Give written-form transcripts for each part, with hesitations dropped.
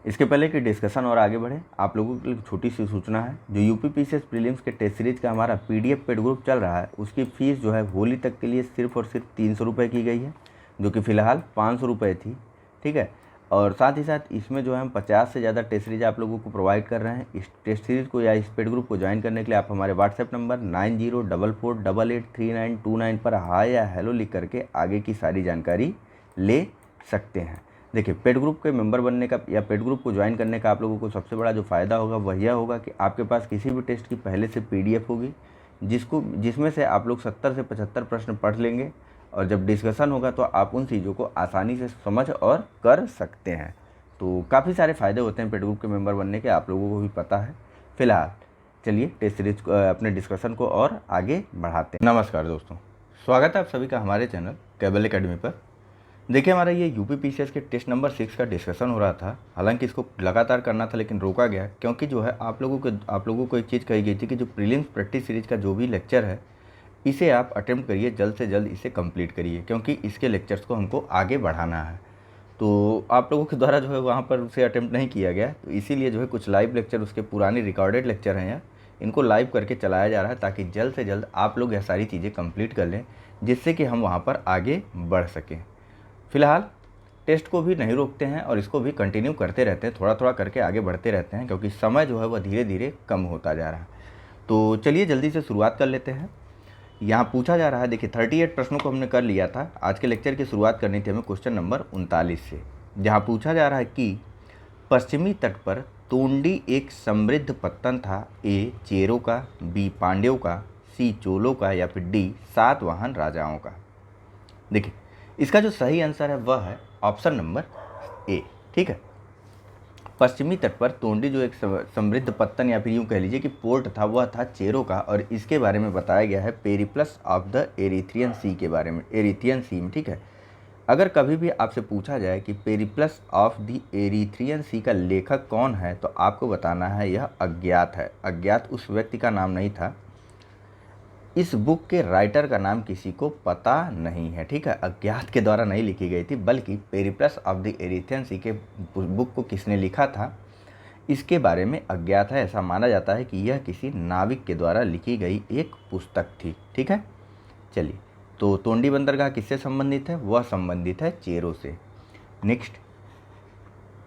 इसके पहले कि डिस्कशन और आगे बढ़े, आप लोगों के लिए छोटी सी सूचना है। जो यूपी पीसीएस प्रीलिम्स के टेस्ट सीरीज का हमारा पीडीएफ पेड ग्रुप चल रहा है, उसकी फ़ीस जो है होली तक के लिए सिर्फ और सिर्फ 300 रुपये की गई है, जो कि फ़िलहाल 500 रुपये थी। ठीक है। और साथ ही साथ इसमें जो है हम 50 से ज़्यादा टेस्ट सीरीज आप लोगों को प्रोवाइड कर रहे हैं। इस टेस्ट सीरीज़ को या इस पेड ग्रुप को ज्वाइन करने के लिए आप हमारे व्हाट्सएप नंबर 9044883929 पर हाय या हेलो लिख करके आगे की सारी जानकारी ले सकते हैं। देखिए, पेड ग्रुप के मेंबर बनने का या पेड ग्रुप को ज्वाइन करने का आप लोगों को सबसे बड़ा जो फ़ायदा होगा वह यह होगा कि आपके पास किसी भी टेस्ट की पहले से पीडीएफ होगी, जिसमें से आप लोग 70 से 75 प्रश्न पढ़ लेंगे, और जब डिस्कशन होगा तो आप उन चीज़ों को आसानी से समझ और कर सकते हैं। तो काफ़ी सारे फ़ायदे होते हैं पेड ग्रुप के मेंबर बनने के, आप लोगों को भी पता है। फिलहाल चलिए टेस्ट सीरीज अपने डिस्कशन को और आगे बढ़ाते हैं। नमस्कार दोस्तों, स्वागत है आप सभी का हमारे चैनल केबल एकेडमी पर। देखिए, हमारा ये यूपी पीसीएस के टेस्ट नंबर 6 का डिस्कशन हो रहा था। हालांकि इसको लगातार करना था लेकिन रोका गया, क्योंकि जो है आप लोगों को एक चीज़ कही गई थी कि जो प्रीलिम्स प्रैक्टिस सीरीज का जो भी लेक्चर है, इसे आप अटेम्प्ट करिए, जल्द से जल्द इसे कंप्लीट करिए, क्योंकि इसके लेक्चर्स को हमको आगे बढ़ाना है। तो आप लोगों के द्वारा जो है वहाँ पर उसे अटेम्प्ट नहीं किया गया, तो इसीलिए जो है कुछ लाइव लेक्चर, उसके पुराने रिकॉर्डेड लेक्चर हैं, इनको लाइव करके चलाया जा रहा है, ताकि जल्द से जल्द आप लोग यह सारी चीज़ें कंप्लीट कर लें, जिससे कि हम वहाँ पर आगे बढ़ सकें। फ़िलहाल टेस्ट को भी नहीं रोकते हैं और इसको भी कंटिन्यू करते रहते हैं, थोड़ा थोड़ा करके आगे बढ़ते रहते हैं, क्योंकि समय जो है वह धीरे धीरे कम होता जा रहा है। तो चलिए जल्दी से शुरुआत कर लेते हैं। यहाँ पूछा जा रहा है, देखिए 38 प्रश्नों को हमने कर लिया था। आज के लेक्चर की शुरुआत करनी थी हमें क्वेश्चन नंबर 39 से, जहाँ पूछा जा रहा है कि पश्चिमी तट पर तोंडी एक समृद्ध पत्तन था, ए चेरों का, बी पांड्यों का, सी चोलों का, या फिर डी सातवाहन राजाओं का। देखिए, इसका जो सही आंसर है वह है ऑप्शन नंबर ए। ठीक है। पश्चिमी तट पर तोंडी जो एक समृद्ध पत्तन या फिर यूँ कह लीजिए कि पोर्ट था, वह था चेरों का, और इसके बारे में बताया गया है पेरिप्लस ऑफ द एरिथ्रियन सी के बारे में, एरिथ्रियन सी में। ठीक है। अगर कभी भी आपसे पूछा जाए कि पेरिप्लस ऑफ द एरिथ्रियन सी का लेखक कौन है, तो आपको बताना है यह अज्ञात है। अज्ञात उस व्यक्ति का नाम नहीं था, इस बुक के राइटर का नाम किसी को पता नहीं है। ठीक है। अज्ञात के द्वारा नहीं लिखी गई थी, बल्कि पेरिप्लस ऑफ द एरिथ्रियन सी के बुक को किसने लिखा था, इसके बारे में अज्ञात है। ऐसा माना जाता है कि यह किसी नाविक के द्वारा लिखी गई एक पुस्तक थी। ठीक है। चलिए, तो तोंडी बंदरगाह किससे संबंधित है, वह संबंधित है चेरों से। नेक्स्ट,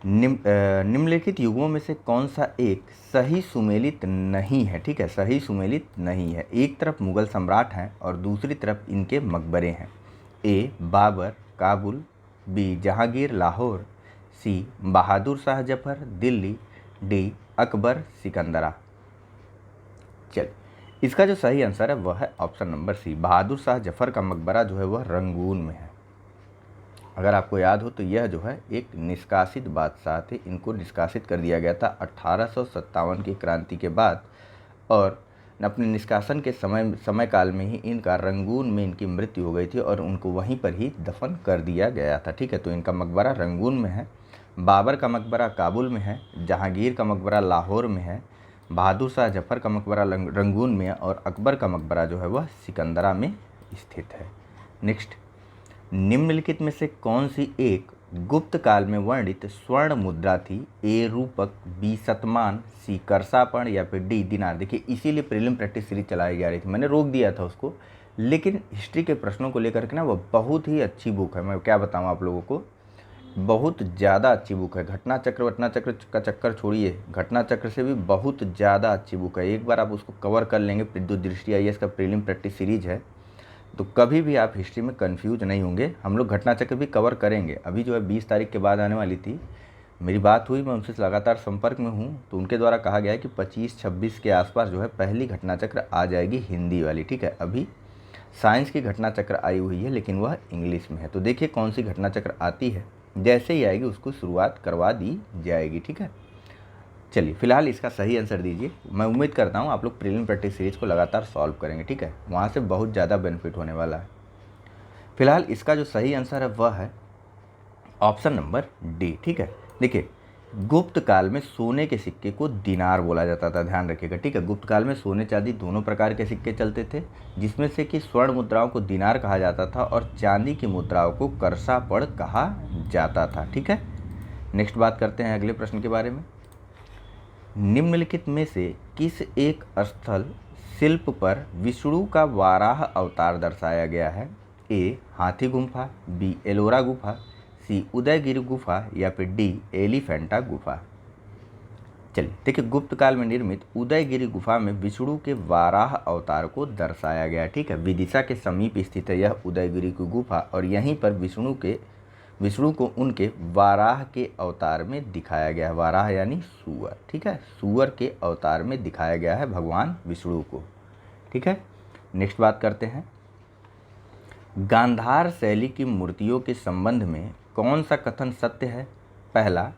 निम्नलिखित युगों में से कौन सा एक सही सुमेलित नहीं है। ठीक है, सही सुमेलित नहीं है। एक तरफ मुगल सम्राट हैं और दूसरी तरफ इनके मकबरे हैं। ए बाबर काबुल, बी जहांगीर लाहौर, सी बहादुर शाह जफर दिल्ली, डी अकबर सिकंदरा। चल, इसका जो सही आंसर है वह है option number C, Bahadur Shah Zafar का मकबरा जो है वह रंगून में है। अगर आपको याद हो तो यह जो है एक निष्कासित बादशाह थे, इनको निष्कासित कर दिया गया था 1857 की क्रांति के बाद, और अपने निष्कासन के समय काल में ही इनका रंगून में इनकी मृत्यु हो गई थी और उनको वहीं पर ही दफन कर दिया गया था। ठीक है। तो इनका मकबरा रंगून में है, बाबर का मकबरा काबुल में है, जहांगीर का मकबरा लाहौर में है, बहादुर शाह जफर का मकबरा रंगून में है, और अकबर का मकबरा जो है वह सिकंदरा में स्थित है। नेक्स्ट, निम्नलिखित में से कौन सी एक गुप्त काल में वर्णित स्वर्ण मुद्रा थी, ए रूपक, बी शतमान, सी करसापण, या फिर डी दिनार। देखिए, इसीलिए प्रीलिम प्रैक्टिस सीरीज चलाई जा रही थी, मैंने रोक दिया था उसको, लेकिन हिस्ट्री के प्रश्नों को लेकर के ना वह बहुत ही अच्छी बुक है। मैं क्या बताऊं आप लोगों को, बहुत ज़्यादा अच्छी बुक है। घटना चक्र का चक्कर छोड़िए, घटना चक्र से भी बहुत ज़्यादा अच्छी बुक है। एक बार आप उसको कवर कर लेंगे, जो दृष्टि आईएएस का प्रीलिम प्रैक्टिस सीरीज है, तो कभी भी आप हिस्ट्री में कंफ्यूज नहीं होंगे। हम लोग घटना चक्र भी कवर करेंगे। अभी जो है 20 तारीख के बाद आने वाली थी, मेरी बात हुई, मैं उनसे लगातार संपर्क में हूँ, तो उनके द्वारा कहा गया है कि 25-26 के आसपास जो है पहली घटना चक्र आ जाएगी हिंदी वाली। ठीक है। अभी साइंस की घटना चक्र आई हुई है, लेकिन वह इंग्लिश में है। तो देखिए कौन सी घटना चक्र आती है, जैसे ही आएगी उसको शुरुआत करवा दी जाएगी। ठीक है। चलिए, फिलहाल इसका सही आंसर दीजिए। मैं उम्मीद करता हूँ आप लोग प्रीलिम प्रैक्टिस सीरीज को लगातार सॉल्व करेंगे। ठीक है। वहाँ से बहुत ज़्यादा बेनिफिट होने वाला है। फिलहाल इसका जो सही आंसर है वह है ऑप्शन नंबर डी। ठीक है। देखिए, गुप्त काल में सोने के सिक्के को दिनार बोला जाता था, ध्यान रखिएगा। ठीक है। गुप्त काल में सोने चांदी दोनों प्रकार के सिक्के चलते थे, जिसमें से कि स्वर्ण मुद्राओं को दिनार कहा जाता था और चांदी की मुद्राओं को करसापड़ कहा जाता था। ठीक है। नेक्स्ट बात करते हैं अगले प्रश्न के बारे में। निम्नलिखित में से किस एक स्थल शिल्प पर विष्णु का वाराह अवतार दर्शाया गया है? ए हाथी गुफा, बी एलोरा गुफा, सी उदयगिरि गुफा या फिर डी एलिफेंटा गुफा। चलिए देखिए, गुप्त काल में निर्मित उदयगिरि गुफा में विष्णु के वाराह अवतार को दर्शाया गया है। ठीक है, विदिशा के समीप स्थित है यह उदयगिरि की गुफा और यहीं पर विष्णु को उनके वाराह के अवतार में दिखाया गया है। वाराह यानी सूअर। ठीक है, सूअर के अवतार में दिखाया गया है भगवान विष्णु को। ठीक है, नेक्स्ट बात करते हैं। गांधार शैली की मूर्तियों के संबंध में कौन सा कथन सत्य है? पहला,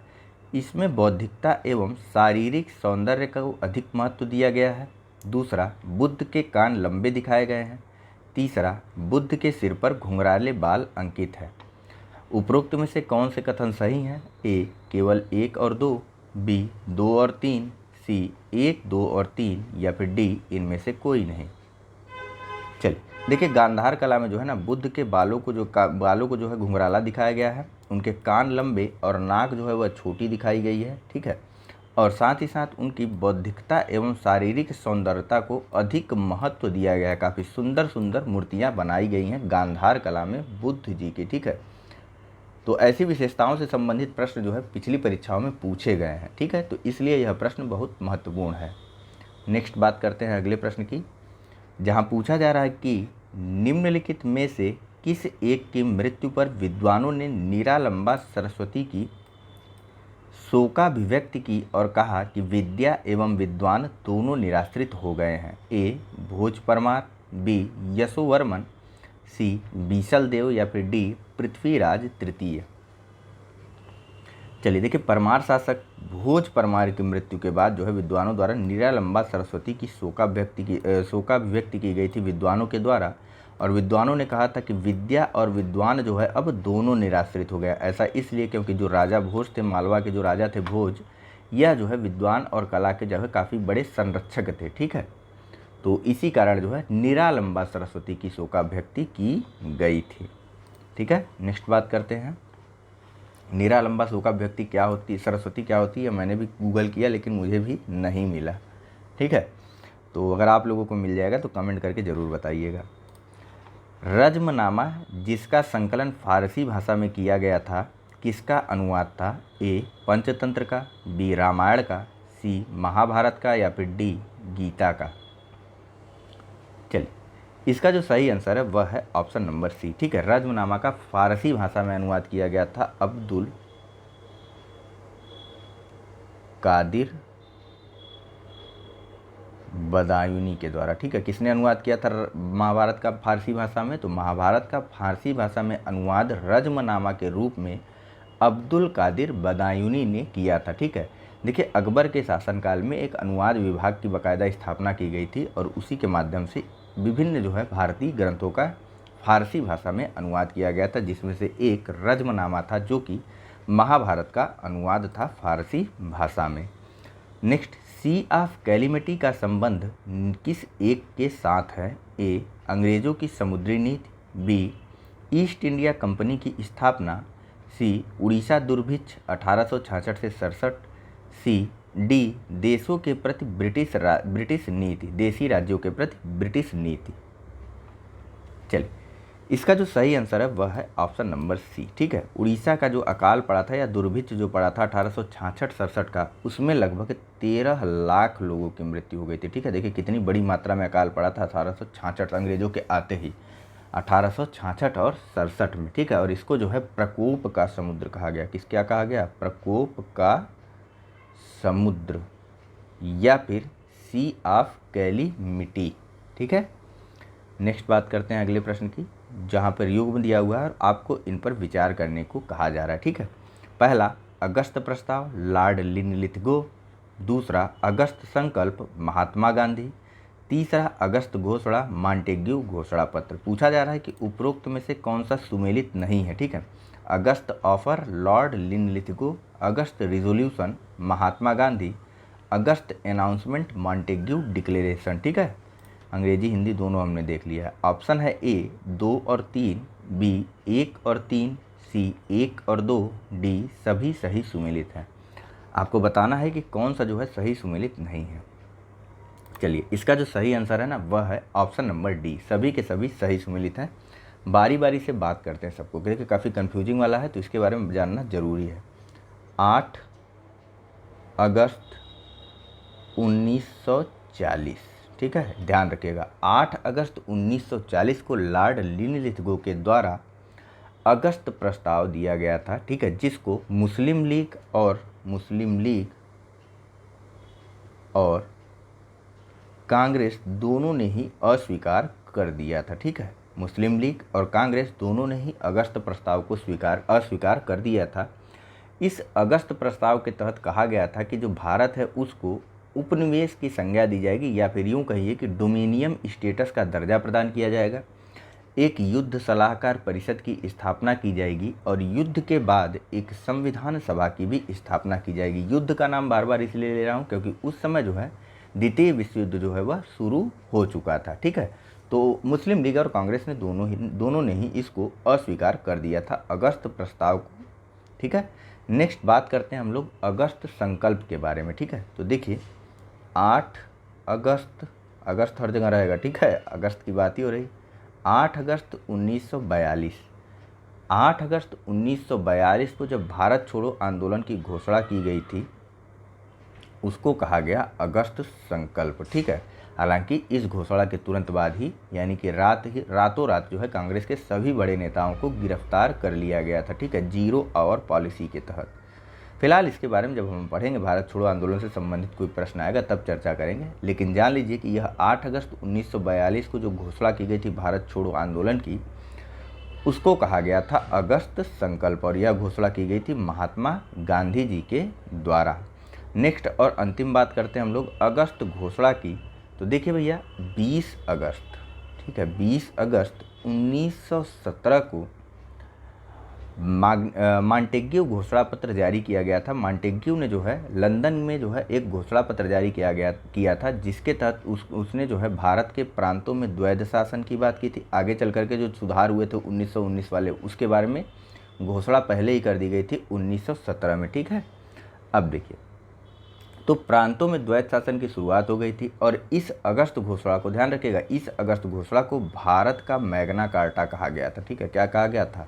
इसमें बौद्धिकता एवं शारीरिक सौंदर्य को अधिक महत्व दिया गया है। दूसरा, बुद्ध के कान लंबे दिखाए गए हैं। तीसरा, बुद्ध के सिर पर घुंघराले बाल अंकित है। उपरोक्त में से कौन से कथन सही हैं? ए केवल 1 और 2, बी 2 और 3, सी 1, 2 और 3 या फिर डी इनमें से कोई नहीं। चलिए देखिए, गांधार कला में जो है ना, बुद्ध के बालों को जो है घुंघराला दिखाया गया है, उनके कान लंबे और नाक जो है वह छोटी दिखाई गई है। ठीक है, और साथ ही साथ उनकी बौद्धिकता एवं शारीरिक सौंदर्यता को अधिक महत्व दिया गया है। काफ़ी सुंदर सुंदर मूर्तियाँ बनाई गई हैं गांधार कला में बुद्ध जी की। ठीक है, तो ऐसी विशेषताओं से संबंधित प्रश्न जो है पिछली परीक्षाओं में पूछे गए हैं। ठीक है, तो इसलिए यह प्रश्न बहुत महत्वपूर्ण है। नेक्स्ट बात करते हैं अगले प्रश्न की, जहां पूछा जा रहा है कि निम्नलिखित में से किस एक की मृत्यु पर विद्वानों ने निरालंबा सरस्वती की शोकाभिव्यक्ति की और कहा कि विद्या एवं विद्वान दोनों निराश्रित हो गए हैं? ए भोज परमार, बी यशोवर्मन, सी बीसल देव या फिर डी पृथ्वीराज तृतीय। चलिए देखिए, परमार शासक भोज परमार की मृत्यु के बाद जो है विद्वानों द्वारा निरालंबा सरस्वती की शोकाभिव्यक्ति की गई थी विद्वानों के द्वारा, और विद्वानों ने कहा था कि विद्या और विद्वान जो है अब दोनों निराश्रित हो गया। ऐसा इसलिए क्योंकि जो राजा भोज थे, मालवा के जो राजा थे भोज, यह जो है विद्वान और कला के जो है काफ़ी बड़े संरक्षक थे। ठीक है, तो इसी कारण जो है निरालंबा सरस्वती की शोकाभिव्यक्ति की गई थी। ठीक है, नेक्स्ट बात करते हैं। निरालंबा शोकाभिव्यक्ति क्या होती, सरस्वती क्या होती है, मैंने भी गूगल किया लेकिन मुझे भी नहीं मिला। ठीक है, तो अगर आप लोगों को मिल जाएगा तो कमेंट करके ज़रूर बताइएगा। रज्मनामा जिसका संकलन फारसी भाषा में किया गया था, किसका अनुवाद था? ए पंचतंत्र का, बी रामायण का, सी महाभारत का या फिर डी गीता का। चलिए, इसका जो सही आंसर है वह है ऑप्शन नंबर सी। ठीक है, रज्मनामा का फारसी भाषा में अनुवाद किया गया था अब्दुल कादिर बदायूनी के द्वारा। ठीक है, किसने अनुवाद किया था महाभारत का फारसी भाषा में? तो महाभारत का फारसी भाषा में अनुवाद रज्मनामा के रूप में अब्दुल कादिर बदायूनी ने किया था। ठीक है, देखिए, अकबर के शासनकाल में एक अनुवाद विभाग की बाकायदा स्थापना की गई थी और उसी के माध्यम से विभिन्न जो है भारतीय ग्रंथों का फारसी भाषा में अनुवाद किया गया था, जिसमें से एक रज्मनामा था जो कि महाभारत का अनुवाद था फारसी भाषा में। नेक्स्ट, सी ऑफ कैलिमिटी का संबंध किस एक के साथ है? ए अंग्रेज़ों की समुद्री नीति, बी ईस्ट इंडिया कंपनी की स्थापना, सी उड़ीसा दुर्भिक्ष 1866 से 67, सी डी देशों के प्रति ब्रिटिश नीति, देशी राज्यों के प्रति ब्रिटिश नीति। चलिए, इसका जो सही आंसर है वह है ऑप्शन नंबर सी। ठीक है, उड़ीसा का जो अकाल पड़ा था या दुर्भिक्ष जो पड़ा था 1866-67 का, उसमें लगभग 13 लाख लोगों की मृत्यु हो गई थी। ठीक है, देखिए कितनी बड़ी मात्रा में अकाल पड़ा था 1866 अंग्रेजों के आते ही, 1866 और 67 में। ठीक है, और इसको जो है प्रकोप का समुद्र कहा गया। क्या कहा गया? प्रकोप का समुद्र या फिर सी ऑफ कैलिमिटी। ठीक है, नेक्स्ट बात करते हैं अगले प्रश्न की, जहाँ पर युग्म दिया हुआ है और आपको इन पर विचार करने को कहा जा रहा है। ठीक है, पहला अगस्त प्रस्ताव लॉर्ड लिनलिथगो, दूसरा अगस्त संकल्प महात्मा गांधी, तीसरा अगस्त घोषणा मॉन्टेग्यू घोषणा पत्र। पूछा जा रहा है कि उपरोक्त में से कौन सा सुमेलित नहीं है। ठीक है, अगस्त ऑफर लॉर्ड लिनलिथगो, अगस्त रिजोल्यूशन महात्मा गांधी, अगस्त अनाउंसमेंट मॉन्टेग्यू डिक्लेरेशन। ठीक है, अंग्रेजी हिंदी दोनों हमने देख लिया है। ऑप्शन है ए 2 और 3, बी 1 और 3, सी 1 और 2, डी सभी सही सुमेलित हैं। आपको बताना है कि कौन सा जो है सही सुमेलित नहीं है। चलिए, इसका जो सही आंसर है ना वह है ऑप्शन नंबर डी, सभी के सभी सही सुमेलित हैं। बारी बारी से बात करते हैं सबको, क्योंकि काफ़ी कन्फ्यूजिंग वाला है तो इसके बारे में जानना जरूरी है। 8 अगस्त 1940, ठीक है, ध्यान रखिएगा। 8 अगस्त 1940 को लॉर्ड लिनलिथगो के द्वारा अगस्त प्रस्ताव दिया गया था, ठीक है, जिसको मुस्लिम लीग और कांग्रेस दोनों ने ही अस्वीकार कर दिया था, ठीक है। मुस्लिम लीग और कांग्रेस दोनों ने ही अगस्त प्रस्ताव को अस्वीकार कर दिया था। इस अगस्त प्रस्ताव के तहत कहा गया था कि जो भारत है उसको उपनिवेश की संज्ञा दी जाएगी, या फिर यूँ कहिए कि डोमिनियन स्टेटस का दर्जा प्रदान किया जाएगा। एक युद्ध सलाहकार परिषद की स्थापना की जाएगी और युद्ध के बाद एक संविधान सभा की भी स्थापना की जाएगी। युद्ध का नाम बार बार इसलिए ले रहा हूँ क्योंकि उस समय जो है द्वितीय विश्व युद्ध जो है वह शुरू हो चुका था, ठीक है। तो मुस्लिम लीग और कांग्रेस ने दोनों ने ही इसको अस्वीकार कर दिया था, अगस्त प्रस्ताव को, ठीक है। नेक्स्ट बात करते हैं हम लोग अगस्त संकल्प के बारे में, ठीक है। तो देखिए 8 अगस्त, अगस्त हर जगह रहेगा, ठीक है, अगस्त की बात ही हो रही। 8 अगस्त 1942, 8 अगस्त 1942 को जब भारत छोड़ो आंदोलन की घोषणा की गई थी उसको कहा गया अगस्त संकल्प, ठीक है। हालांकि इस घोषणा के तुरंत बाद ही, यानी कि रातों रात जो है कांग्रेस के सभी बड़े नेताओं को गिरफ्तार कर लिया गया था, ठीक है, 0 आवर पॉलिसी के तहत। फिलहाल इसके बारे में जब हम पढ़ेंगे, भारत छोड़ो आंदोलन से संबंधित कोई प्रश्न आएगा तब चर्चा करेंगे। लेकिन जान लीजिए कि यह 8 अगस्त 1942 को जो घोषणा की गई थी भारत छोड़ो आंदोलन की, उसको कहा गया था अगस्त संकल्प, और यह घोषणा की गई थी महात्मा गांधी जी के द्वारा। नेक्स्ट और अंतिम बात करते हैं हम लोग अगस्त घोषणा की। तो देखिए भैया 20 अगस्त, ठीक है, 20 अगस्त 1917 को मॉन्टेग्यू घोषणा पत्र जारी किया गया था। मॉन्टेग्यू ने जो है लंदन में जो है एक घोषणा पत्र जारी किया था, जिसके तहत उसने जो है भारत के प्रांतों में द्वैध शासन की बात की थी। आगे चल करके जो सुधार हुए थे 1919 वाले, उसके बारे में घोषणा पहले ही कर दी गई थी 1917 में, ठीक है। अब देखिए, तो प्रांतों में द्वैध शासन की शुरुआत हो गई थी, और इस अगस्त घोषणा को ध्यान रखिएगा, इस अगस्त घोषणा को भारत का मैग्ना कार्टा कहा गया था, ठीक है। क्या कहा गया था?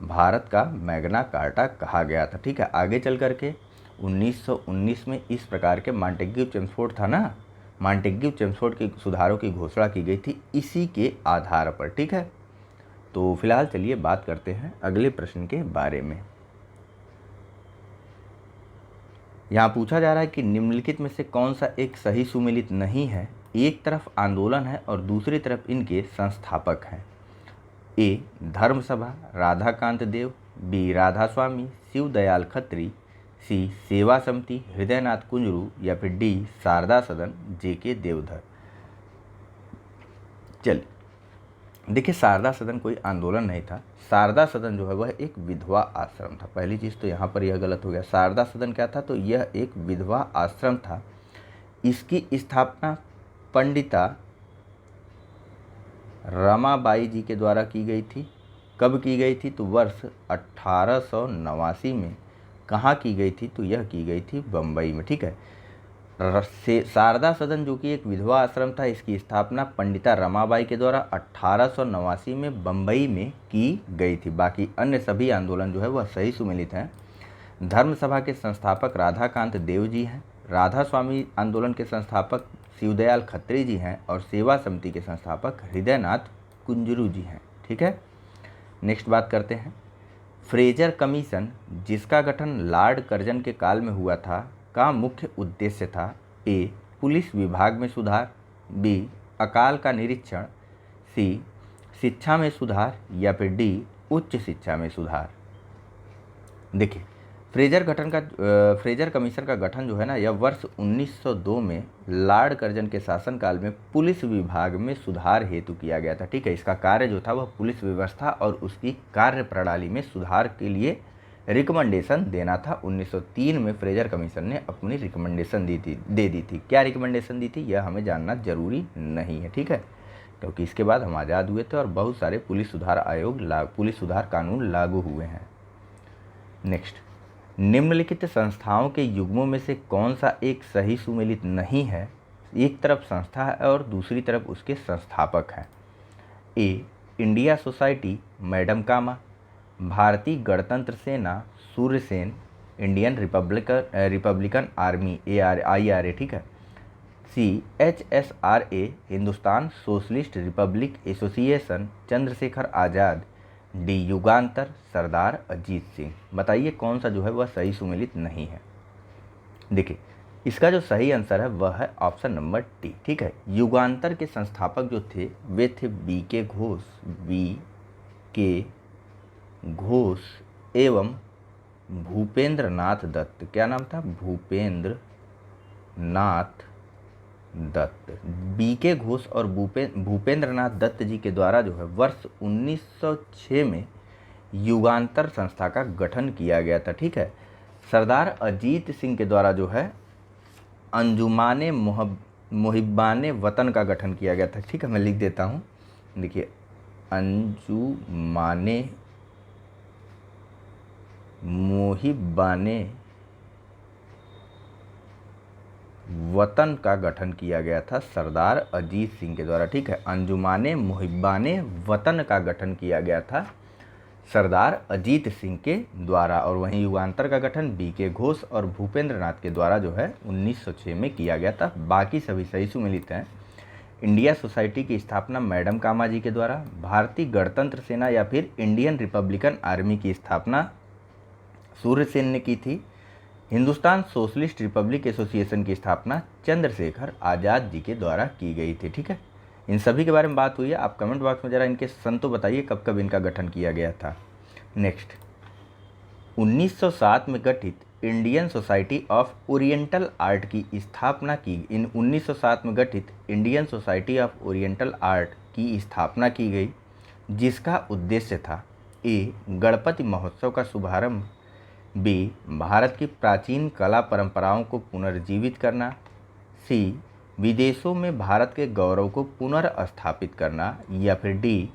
भारत का मैग्ना कार्टा कहा गया था, ठीक है। आगे चल करके 1919 में इस प्रकार के मॉन्टेग्यू चेम्सफोर्ड था ना, मॉन्टेग्यू चेम्सफोर्ड के सुधारों की घोषणा की गई थी इसी के आधार पर, ठीक है। तो फिलहाल चलिए बात करते हैं अगले प्रश्न के बारे में। यहाँ पूछा जा रहा है कि निम्नलिखित में से कौन सा एक सही सुमेलित नहीं है। एक तरफ आंदोलन है और दूसरी तरफ इनके संस्थापक हैं। ए धर्मसभा राधाकांत देव, बी राधा स्वामी शिवदयाल खत्री, सी सेवा समिति हृदयनाथ कुंजरू, या फिर डी शारदा सदन जेके देवधर। चलिए देखिए, शारदा सदन कोई आंदोलन नहीं था। शारदा सदन जो है वह एक विधवा आश्रम था। पहली चीज़ तो यहाँ पर यह गलत हो गया। शारदा सदन क्या था? तो यह एक विधवा आश्रम था। इसकी स्थापना पंडिता रमाबाई जी के द्वारा की गई थी। कब की गई थी? तो वर्ष 1889 में। कहाँ की गई थी? तो यह की गई थी बम्बई में, ठीक है। शारदा सदन जो कि एक विधवा आश्रम था, इसकी स्थापना पंडिता रमाबाई के द्वारा 1889 में बम्बई में की गई थी। बाकी अन्य सभी आंदोलन जो है वह सही सुमेलित हैं। धर्म सभा के संस्थापक राधाकांत देव जी हैं, राधा स्वामी आंदोलन के संस्थापक शिवदयाल खत्री जी हैं, और सेवा समिति के संस्थापक हृदयनाथ कुंजरू जी हैं, ठीक है। नेक्स्ट बात करते हैं फ्रेजर कमीशन, जिसका गठन लॉर्ड कर्जन के काल में हुआ था, का मुख्य उद्देश्य था। ए पुलिस विभाग में सुधार, बी अकाल का निरीक्षण, सी शिक्षा में सुधार, या फिर डी उच्च शिक्षा में सुधार। देखिए, फ्रेजर कमीशन का गठन जो है ना, यह वर्ष 1902 में लॉर्ड कर्जन के शासनकाल में पुलिस विभाग में सुधार हेतु किया गया था, ठीक है। इसका कार्य जो था वह पुलिस व्यवस्था और उसकी कार्य प्रणाली में सुधार के लिए रिकमेंडेशन देना था। 1903 में फ्रेजर कमीशन ने अपनी रिकमेंडेशन दे दी थी। क्या रिकमेंडेशन दी थी यह हमें जानना जरूरी नहीं है, ठीक है। क्योंकि इसके बाद हम आज़ाद हुए थे और बहुत सारे पुलिस सुधार कानून लागू हुए हैं। नेक्स्ट, निम्नलिखित संस्थाओं के युग्मों में से कौन सा एक सही सुमेलित नहीं है? एक तरफ संस्था है और दूसरी तरफ उसके संस्थापक हैं। A, India society madam Cama, भारतीय गणतंत्र सेना Surya Sen, Indian Republican Army IRA, ठीक है। C, HSRA Hindustan socialist republic association Chandrashekhar Azad, D, Yugantar Sardar Ajit Singh. बताइए कौन सा जो है वह सही सुमेलित नहीं है। देखिए, इसका जो सही आंसर है वह है ऑप्शन नंबर डी, ठीक है। युगांतर के संस्थापक जो थे वे थे BK घोष एवं भूपेंद्र नाथ दत्त। क्या नाम था? भूपेंद्र नाथ दत्त। BK घोष और भूपेंद्र नाथ दत्त जी के द्वारा जो है वर्ष 1906 में युगांतर संस्था का गठन किया गया था, ठीक है। सरदार अजीत सिंह के द्वारा जो है अंजुमाने मुहिब्बाने वतन का गठन किया गया था, ठीक है। मैं लिख देता हूँ, देखिए, अंजुमाने मुहिब्बाने वतन का गठन किया गया था सरदार अजीत सिंह के द्वारा, ठीक है। अंजुमाने मुहिब्बाने वतन का गठन किया गया था सरदार अजीत सिंह के द्वारा, और वहीं युगांतर का गठन BK घोष और भूपेंद्र नाथ के द्वारा जो है 1906 में किया गया था। बाकी सभी सही सुमेलित हैं। इंडिया सोसाइटी की स्थापना मैडम कामा जी के द्वारा, भारतीय गणतंत्र सेना या फिर इंडियन रिपब्लिकन आर्मी की स्थापना सूर्य सेन ने की थी। हिंदुस्तान सोशलिस्ट रिपब्लिक एसोसिएशन की स्थापना चंद्रशेखर आज़ाद जी के द्वारा की गई थी, ठीक है। इन सभी के बारे में बात हुई है। आप कमेंट बॉक्स में ज़रा इनके सन तो बताइए कब कब इनका गठन किया गया था। नेक्स्ट, 1907 में गठित Indian society of oriental art की स्थापना की 1907 में गठित Indian society of oriental art की स्थापना की गई, जिसका उद्देश्य था ए, गणपति महोत्सव का शुभारंभ, बी, भारत की प्राचीन कला परंपराओं को पुनर्जीवित करना, सी, विदेशों में भारत के गौरव को पुनर्स्थापित करना, या फिर डी,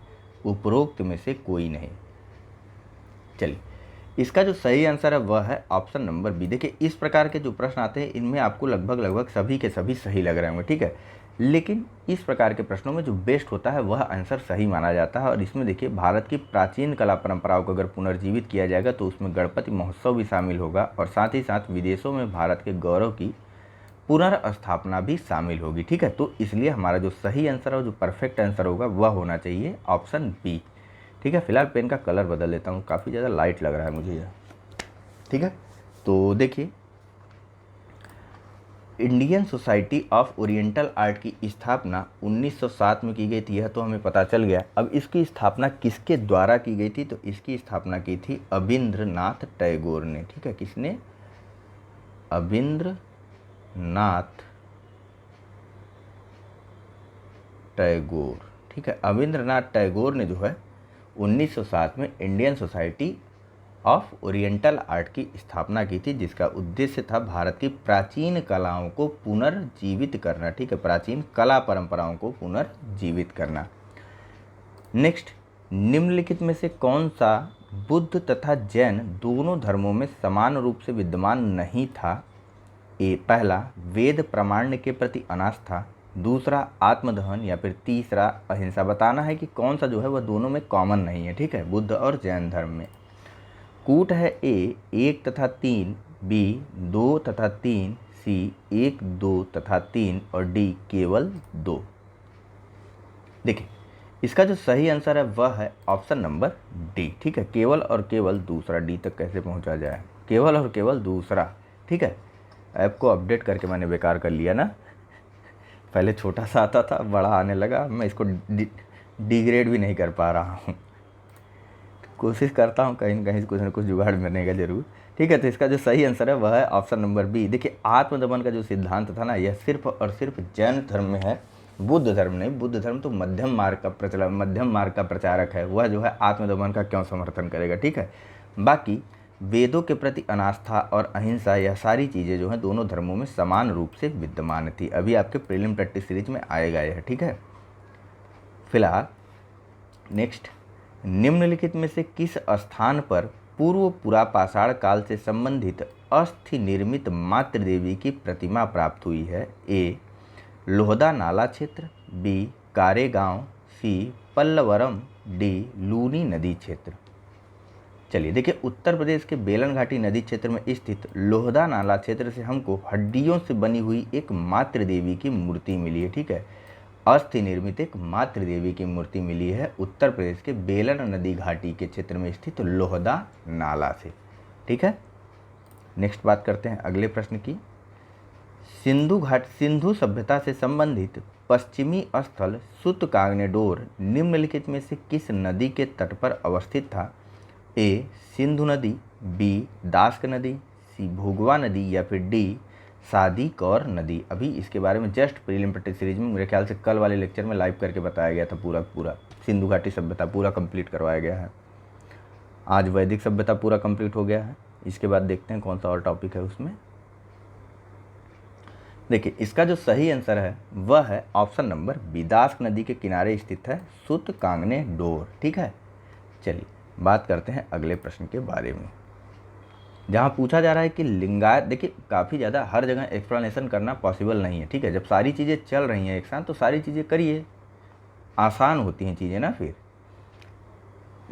उपरोक्त में से कोई नहीं। चलिए, इसका जो सही आंसर है वह है ऑप्शन नंबर बी। देखिए, इस प्रकार के जो प्रश्न आते हैं इनमें आपको लगभग सभी के सभी सही लग रहे होंगे, ठीक है। लेकिन इस प्रकार के प्रश्नों में जो बेस्ट होता है वह आंसर सही माना जाता है। और इसमें देखिए, भारत की प्राचीन कला परंपराओं को अगर पुनर्जीवित किया जाएगा तो उसमें गणपति महोत्सव भी शामिल होगा, और साथ ही साथ विदेशों में भारत के गौरव की पुनर्स्थापना भी शामिल होगी, ठीक है। तो इसलिए हमारा जो सही आंसर है, जो परफेक्ट आंसर होगा वह होना चाहिए ऑप्शन बी, ठीक है। फिलहाल पेन का कलर बदल लेता हूँ, काफ़ी ज़्यादा लाइट लग रहा है मुझे यह, ठीक है। तो देखिए, Indian society of oriental art की स्थापना 1907 में की गई थी, यह तो हमें पता चल गया। अब इसकी स्थापना किसके द्वारा की गई थी? तो इसकी स्थापना की थी अबिंद्रनाथ टैगोर ने, ठीक है। किसने? अबिंद्रनाथ टैगोर, ठीक है। अबिंद्रनाथ टैगोर ने जो है 1907 में Indian society of oriental art की स्थापना की थी, जिसका उद्देश्य था भारत की प्राचीन कलाओं को पुनर्जीवित करना, ठीक है। प्राचीन कला परंपराओं को पुनर्जीवित करना। नेक्स्ट, निम्नलिखित में से कौन सा बुद्ध तथा जैन दोनों धर्मों में समान रूप से विद्यमान नहीं था? ए, पहला, वेद प्रामाण्य के प्रति अनास्था, दूसरा, आत्मदहन, या फिर तीसरा, अहिंसा। बताना है कि कौन सा जो है वह दोनों में कॉमन नहीं है, ठीक है, बुद्ध और जैन धर्म में। कूट है ए, 1 तथा 3, बी, 2 तथा 3, सी, 1, 2 तथा 3, और डी, केवल 2। देखिए, इसका जो सही आंसर है वह है ऑप्शन नंबर डी, ठीक है। केवल और केवल दूसरा, डी तक कैसे पहुंचा जाए? केवल और केवल दूसरा, ठीक है। ऐप को अपडेट करके मैंने बेकार कर लिया ना, पहले छोटा सा आता था, बड़ा आने लगा, मैं इसको डिग्रेड भी नहीं कर पा रहा हूँ। कोशिश करता हूँ कहीं न कहीं कुछ न कुछ जुगाड़ करने का जरूर, ठीक है। तो इसका जो सही आंसर है वह है ऑप्शन नंबर बी। देखिए, आत्मदमन का जो सिद्धांत था ना, यह सिर्फ और सिर्फ जैन धर्म में है, बुद्ध धर्म नहीं। बुद्ध धर्म तो मध्यम मार्ग का प्रचारक है, वह जो है आत्मदमन का क्यों समर्थन करेगा, ठीक है। बाकी वेदों के प्रति अनास्था और अहिंसा, यह सारी चीज़ें जो हैं दोनों धर्मों में समान रूप से विद्यमान थी। अभी आपके प्रीलिम प्रैक्टिस सीरीज में आएगा यह, ठीक है। फिलहाल नेक्स्ट, निम्नलिखित में से किस स्थान पर पूर्व पुरापाषाण काल से संबंधित अस्थि निर्मित मातृ देवी की प्रतिमा प्राप्त हुई है? ए लोहदा नाला क्षेत्र, बी कारेगांव, सी पल्लवरम, डी लूनी नदी क्षेत्र। चलिए देखिए, उत्तर प्रदेश के बेलन घाटी नदी क्षेत्र में स्थित लोहदा नाला क्षेत्र से हमको हड्डियों से बनी हुई एक मातृ देवी की मूर्ति मिली है। ठीक है, अस्थि निर्मित एक मातृ देवी की मूर्ति मिली है उत्तर प्रदेश के बेलन नदी घाटी के क्षेत्र में स्थित लोहदा नाला से। ठीक है, नेक्स्ट बात करते हैं अगले प्रश्न की। सिंधु सभ्यता से संबंधित पश्चिमी स्थल सूतकांगनेडोर निम्नलिखित में से किस नदी के तट पर अवस्थित था? ए सिंधु नदी, बी दास्क नदी, सी भोगवा नदी या फिर डी सादी कौर नदी। अभी इसके बारे में जस्ट प्रीलिम प्रैक्टिस सीरीज में मेरे ख्याल से कल वाले लेक्चर में लाइव करके बताया गया था। पूरा सिंधु घाटी सभ्यता पूरा कंप्लीट करवाया गया है। आज वैदिक सभ्यता पूरा कंप्लीट हो गया है। इसके बाद देखते हैं कौन सा और टॉपिक है उसमें। देखिए, इसका जो सही आंसर है वह है ऑप्शन नंबर बी, दास्क नदी के किनारे स्थित है सूतकांगनेडोर। ठीक है, चलिए बात करते हैं अगले प्रश्न के बारे में, जहाँ पूछा जा रहा है कि लिंगायत। देखिए, काफ़ी ज़्यादा हर जगह एक्सप्लेनेशन करना पॉसिबल नहीं है। ठीक है, जब सारी चीज़ें चल रही हैं एक साथ तो सारी चीज़ें करिए, आसान होती हैं चीज़ें ना। फिर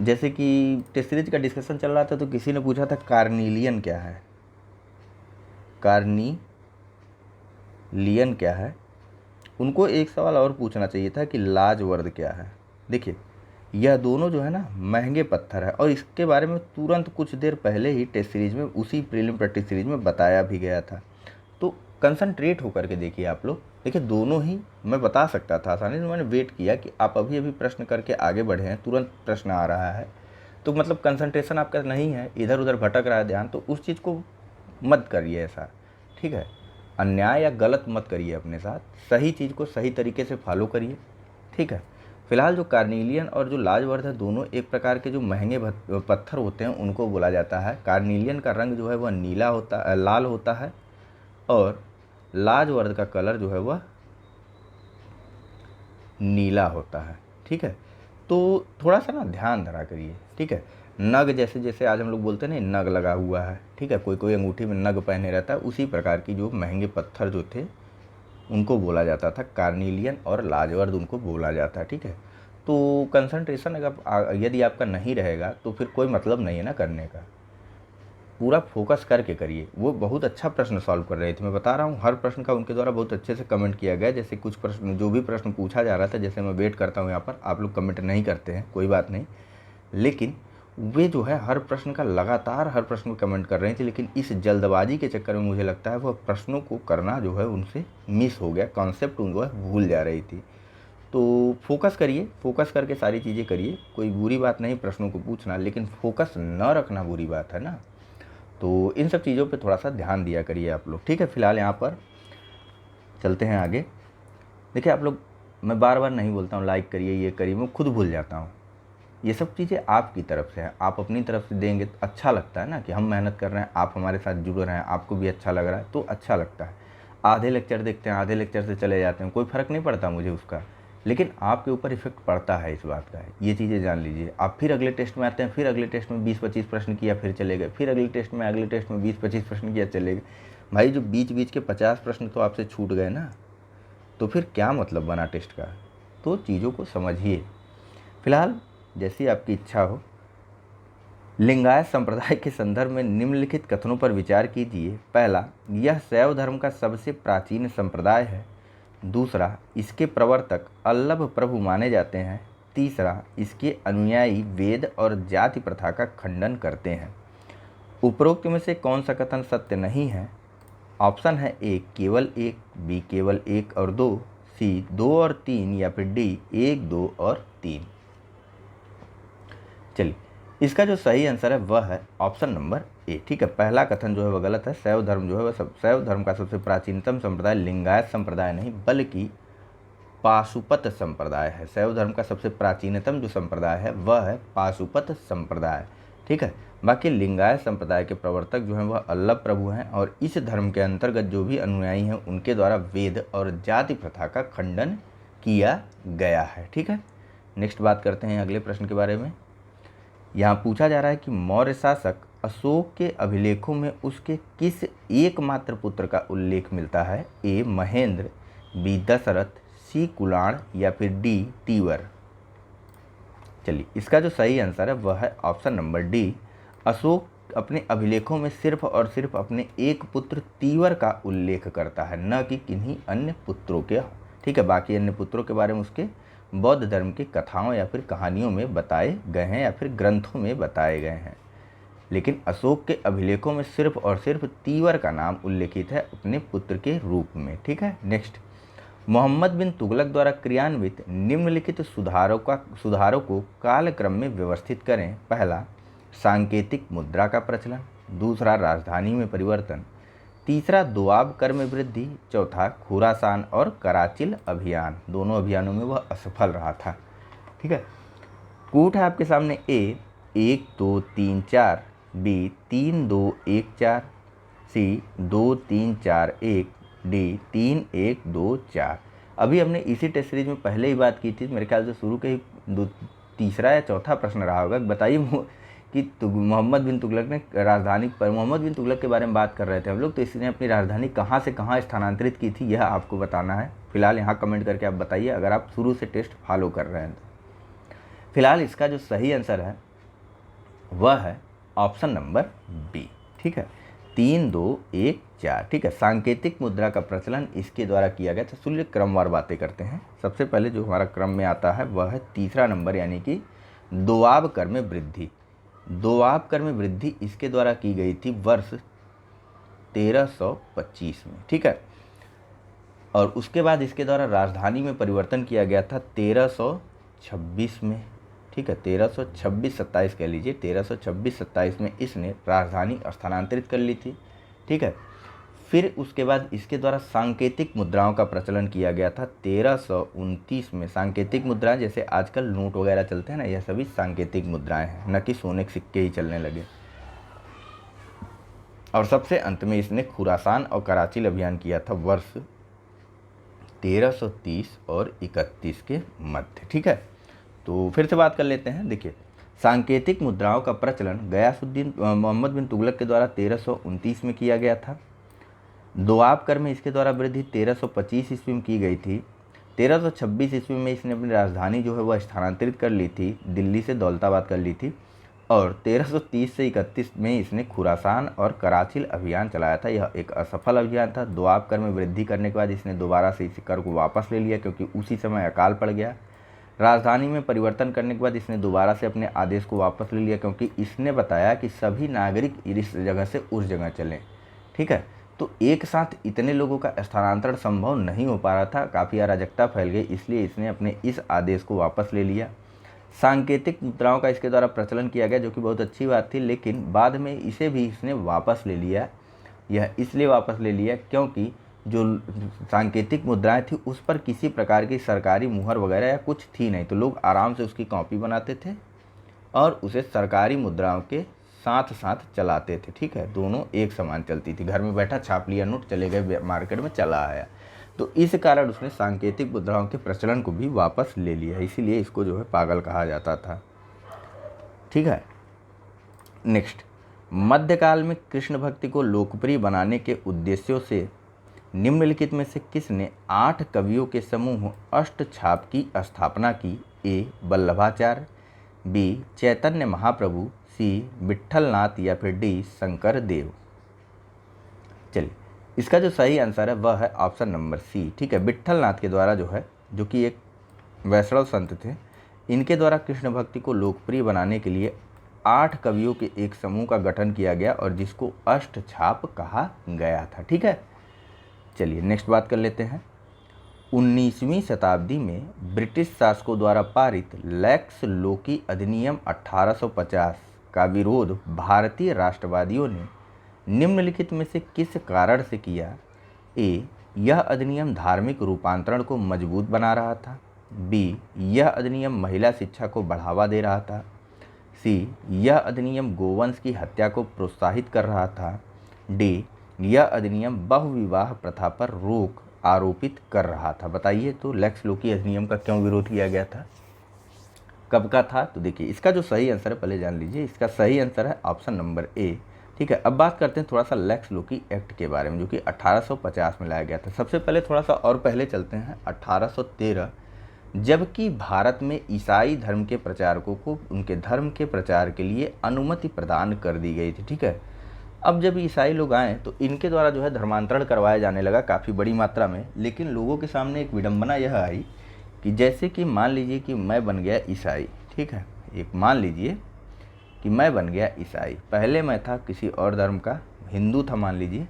जैसे कि टेस्ट सीरीज का डिस्कशन चल रहा था तो किसी ने पूछा था कार्नीलियन क्या है, कार्नीलियन क्या है। उनको एक सवाल और पूछना चाहिए था कि लाजवर्द क्या है। देखिए, यह दोनों जो है ना महंगे पत्थर है और इसके बारे में तुरंत कुछ देर पहले ही टेस्ट सीरीज में उसी प्रीलिम प्रैक्टिस सीरीज में बताया भी गया था। तो कंसंट्रेट होकर के देखिए आप लोग। देखिए, दोनों ही मैं बता सकता था आसानी से, मैंने वेट किया कि आप अभी अभी प्रश्न करके आगे बढ़े हैं, तुरंत प्रश्न आ रहा है तो मतलब कंसंट्रेशन आपका नहीं है, इधर उधर भटक रहा है ध्यान, तो उस चीज़ को मत करिए ऐसा। ठीक है, अन्याय या गलत मत करिए अपने साथ, सही चीज़ को सही तरीके से फॉलो करिए। ठीक है, फिलहाल जो कार्नीलियन और जो लाजवर्द है दोनों एक प्रकार के जो महंगे पत्थर होते हैं उनको बोला जाता है। कार्नीलियन का रंग जो है वह नीला होता लाल होता है और लाजवर्द का कलर जो है वह नीला होता है। ठीक है, तो थोड़ा सा ना ध्यान धरा करिए। ठीक है, नग जैसे जैसे आज हम लोग बोलते हैं ना, नग लगा हुआ है। ठीक है, कोई कोई अंगूठी में नग पहने रहता है, उसी प्रकार की जो महंगे पत्थर जो थे उनको बोला जाता था कार्नीलियन और लाजवर्द उनको बोला जाता है। ठीक है, तो कंसंट्रेशन अगर यदि आपका नहीं रहेगा तो फिर कोई मतलब नहीं है ना करने का, पूरा फोकस करके करिए। वो बहुत अच्छा प्रश्न सॉल्व कर रहे थे, मैं बता रहा हूँ, हर प्रश्न का उनके द्वारा बहुत अच्छे से कमेंट किया गया। जैसे कुछ प्रश्न जो भी प्रश्न पूछा जा रहा था, जैसे मैं वेट करता हूँ यहाँ पर, आप लोग कमेंट नहीं करते हैं कोई बात नहीं, लेकिन वे जो है हर प्रश्न का लगातार हर प्रश्न को कमेंट कर रही थी। लेकिन इस जल्दबाजी के चक्कर में मुझे लगता है वह प्रश्नों को करना जो है उनसे मिस हो गया, कॉन्सेप्ट उनको भूल जा रही थी। तो फोकस करिए, फोकस करके सारी चीज़ें करिए। कोई बुरी बात नहीं प्रश्नों को पूछना, लेकिन फोकस न रखना बुरी बात है ना। तो इन सब चीज़ों पे थोड़ा सा ध्यान दिया करिए आप लोग। ठीक है, फिलहाल यहाँ पर चलते हैं आगे। देखिए आप लोग, मैं बार बार नहीं बोलता हूँ लाइक करिए ये करिए, मैं खुद भूल जाता हूँ। ये सब चीज़ें आपकी तरफ से हैं, आप अपनी तरफ से देंगे तो अच्छा लगता है ना कि हम मेहनत कर रहे हैं, आप हमारे साथ जुड़ रहे हैं, आपको भी अच्छा लग रहा है तो अच्छा लगता है। आधे लेक्चर देखते हैं, आधे लेक्चर से चले जाते हैं, कोई फ़र्क नहीं पड़ता मुझे उसका, लेकिन आपके ऊपर इफेक्ट पड़ता है इस बात का। ये चीज़ें जान लीजिए। आप फिर अगले टेस्ट में आते हैं, फिर अगले टेस्ट में 20-25 प्रश्न किया फिर चले गए, फिर अगले टेस्ट में 20-25 प्रश्न किया चले गए। भाई जो बीच बीच के 50 प्रश्न तो आपसे छूट गए ना, तो फिर क्या मतलब बना टेस्ट का। तो चीज़ों को समझिए। फिलहाल जैसी आपकी इच्छा हो। लिंगायत संप्रदाय के संदर्भ में निम्नलिखित कथनों पर विचार कीजिए। पहला, यह शैव धर्म का सबसे प्राचीन संप्रदाय है। दूसरा, इसके प्रवर्तक अल्लभ प्रभु माने जाते हैं। तीसरा, इसके अनुयायी वेद और जाति प्रथा का खंडन करते हैं। उपरोक्त में से कौन सा कथन सत्य नहीं है? ऑप्शन है ए केवल 1, बी केवल 1 और 2, सी 2 और 3 या फिर डी 1, 2 और 3। चलिए, इसका जो सही आंसर है वह है ऑप्शन नंबर ए। ठीक है, पहला कथन जो है वह गलत है। शैव धर्म जो है वह शैव धर्म का सबसे प्राचीनतम संप्रदाय लिंगायत संप्रदाय नहीं बल्कि पाशुपत संप्रदाय है। शैव धर्म का सबसे प्राचीनतम जो संप्रदाय है वह है पाशुपत संप्रदाय। ठीक है, बाकी लिंगायत संप्रदाय के प्रवर्तक जो हैं वह अल्लभ प्रभु हैं और इस धर्म के अंतर्गत जो भी अनुयायी हैं उनके द्वारा वेद और जाति प्रथा का खंडन किया गया है। ठीक है, नेक्स्ट बात करते हैं अगले प्रश्न के बारे में। यहाँ पूछा जा रहा है कि मौर्य शासक अशोक के अभिलेखों में उसके किस एकमात्र पुत्र का उल्लेख मिलता है? ए महेंद्र, बी दशरथ, सी कुलाण या फिर डी तीवर। चलिए, इसका जो सही आंसर है वह है ऑप्शन नंबर डी। अशोक अपने अभिलेखों में सिर्फ और सिर्फ अपने एक पुत्र तीवर का उल्लेख करता है, न कि किन्हीं अन्य पुत्रों के। ठीक है, बाकी अन्य पुत्रों के बारे में उसके बौद्ध धर्म की कथाओं या फिर कहानियों में बताए गए हैं या फिर ग्रंथों में बताए गए हैं, लेकिन अशोक के अभिलेखों में सिर्फ और सिर्फ तीवर का नाम उल्लेखित है अपने पुत्र के रूप में। ठीक है, नेक्स्ट, मोहम्मद बिन तुगलक द्वारा क्रियान्वित निम्नलिखित सुधारों को कालक्रम में व्यवस्थित करें। पहला, सांकेतिक मुद्रा का प्रचलन। दूसरा, राजधानी में परिवर्तन। तीसरा, दोआब कर में वृद्धि। चौथा, खुरासान और कराचिल अभियान। दोनों अभियानों में वह असफल रहा था। ठीक है, कूट है आपके सामने। ए 1 2 3 4, बी 3 2 1 4, सी 2 3 4 1, डी 3 1 2 4। अभी हमने इसी टेस्ट सीरीज में पहले ही बात की थी, मेरे ख्याल से शुरू के ही तीसरा या चौथा प्रश्न रहा होगा। बताइए कि मोहम्मद बिन तुगलक ने राजधानी पर, मोहम्मद बिन तुगलक के बारे में बात कर रहे थे हम लोग, तो इसने अपनी राजधानी कहाँ से कहाँ स्थानांतरित की थी, यह आपको बताना है। फिलहाल यहाँ कमेंट करके आप बताइए अगर आप शुरू से टेस्ट फॉलो कर रहे हैं तो। फिलहाल इसका जो सही आंसर है वह है ऑप्शन नंबर बी। ठीक है, 3 2 1 4। ठीक है, सांकेतिक मुद्रा का प्रचलन इसके द्वारा किया गया था। चलिए क्रमवार बातें करते हैं। सबसे पहले जो हमारा क्रम में आता है वह है तीसरा नंबर, यानी कि दोआब कर में वृद्धि। दोआब कर में वृद्धि इसके द्वारा की गई थी वर्ष 1325 में। ठीक है, और उसके बाद इसके द्वारा राजधानी में परिवर्तन किया गया था 1326 में। ठीक है, 1326-27 कह लीजिए, 1326-27 में इसने राजधानी स्थानांतरित कर ली थी। ठीक है, फिर उसके बाद इसके द्वारा सांकेतिक मुद्राओं का प्रचलन किया गया था 1329 में। सांकेतिक मुद्राएं जैसे आजकल नोट वगैरह चलते हैं ना, यह सभी सांकेतिक मुद्राएं हैं, न कि सोने के सिक्के ही चलने लगे। और सबसे अंत में इसने खुरासान और कराचिल अभियान किया था वर्ष 1330 और 31 के मध्य। ठीक है, तो फिर से बात कर लेते हैं। देखिए, सांकेतिक मुद्राओं का प्रचलन गयासुद्दीन मोहम्मद बिन तुगलक के द्वारा 1329 में किया गया था। दोआब कर में इसके द्वारा वृद्धि 1325 ईस्वी में की गई थी। 1326 ईस्वी में इसने अपनी राजधानी जो है वह स्थानांतरित कर ली थी, दिल्ली से दौलताबाद कर ली थी। और 1330 से 31 में इसने खुरासान और कराचिल अभियान चलाया था। यह एक असफल अभियान था। दोआब कर में वृद्धि करने के बाद इसने दोबारा से इस कर को वापस ले लिया, क्योंकि उसी समय अकाल पड़ गया। राजधानी में परिवर्तन करने के बाद इसने दोबारा से अपने आदेश को वापस ले लिया, क्योंकि इसने बताया कि सभी नागरिक इस जगह से उस जगह चलें। ठीक है, तो एक साथ इतने लोगों का स्थानांतरण संभव नहीं हो पा रहा था, काफ़ी अराजकता फैल गई, इसलिए इसने अपने इस आदेश को वापस ले लिया। सांकेतिक मुद्राओं का इसके द्वारा प्रचलन किया गया, जो कि बहुत अच्छी बात थी, लेकिन बाद में इसे भी इसने वापस ले लिया। यह इसलिए वापस ले लिया क्योंकि जो सांकेतिक मुद्राएं थी उस पर किसी प्रकार की सरकारी मुहर वगैरह या कुछ थी नहीं, तो लोग आराम से उसकी कॉपी बनाते थे और उसे सरकारी मुद्राओं के साथ साथ चलाते थे। ठीक है, दोनों एक समान चलती थी। घर में बैठा छाप लिया नोट, चले गए मार्केट में, चला आया। तो इस कारण उसने सांकेतिक मुद्राओं के प्रचलन को भी वापस ले लिया, इसीलिए इसको जो है पागल कहा जाता था। ठीक है, नेक्स्ट, मध्यकाल में कृष्ण भक्ति को लोकप्रिय बनाने के उद्देश्यों से निम्नलिखित में से किसने 8 कवियों के समूह अष्टछाप की स्थापना की? ए वल्लभाचार्य, बी चैतन्य महाप्रभु, सी विट्ठलनाथ या फिर डी शंकर देव। चलिए, इसका जो सही आंसर है वह है ऑप्शन नंबर सी। ठीक है, विट्ठलनाथ के द्वारा जो है, जो कि एक वैष्णव संत थे, इनके द्वारा कृष्ण भक्ति को लोकप्रिय बनाने के लिए 8 कवियों के एक समूह का गठन किया गया और जिसको अष्टछाप कहा गया था। ठीक है, चलिए नेक्स्ट बात कर लेते हैं। 19वीं शताब्दी में ब्रिटिश शासकों द्वारा पारित लैक्स लोकी अधिनियम 1850 का विरोध भारतीय राष्ट्रवादियों ने निम्नलिखित में से किस कारण से किया? ए यह अधिनियम धार्मिक रूपांतरण को मजबूत बना रहा था, बी यह अधिनियम महिला शिक्षा को बढ़ावा दे रहा था, सी यह अधिनियम गोवंश की हत्या को प्रोत्साहित कर रहा था, डी यह अधिनियम बहुविवाह प्रथा पर रोक आरोपित कर रहा था। बताइए तो लैक्स लोकी अधिनियम का क्यों विरोध किया गया था? कब का था? तो देखिए इसका जो सही आंसर है पहले जान लीजिए, इसका सही आंसर है ऑप्शन नंबर ए। ठीक है, अब बात करते हैं थोड़ा सा लेक्स लुकी एक्ट के बारे में, जो कि 1850 में लाया गया था। सबसे पहले थोड़ा सा और पहले चलते हैं 1813, जबकि भारत में ईसाई धर्म के प्रचारकों को उनके धर्म के प्रचार के लिए अनुमति प्रदान कर दी गई थी। ठीक है, अब जब ईसाई लोग आए तो इनके द्वारा जो है धर्मांतरण करवाया जाने लगा काफ़ी बड़ी मात्रा में। लेकिन लोगों के सामने एक विडंबना यह आई कि जैसे कि मान लीजिए कि मैं बन गया ईसाई। ठीक है, एक मान लीजिए कि मैं बन गया ईसाई, पहले मैं था किसी और धर्म का, हिंदू था मान लीजिए,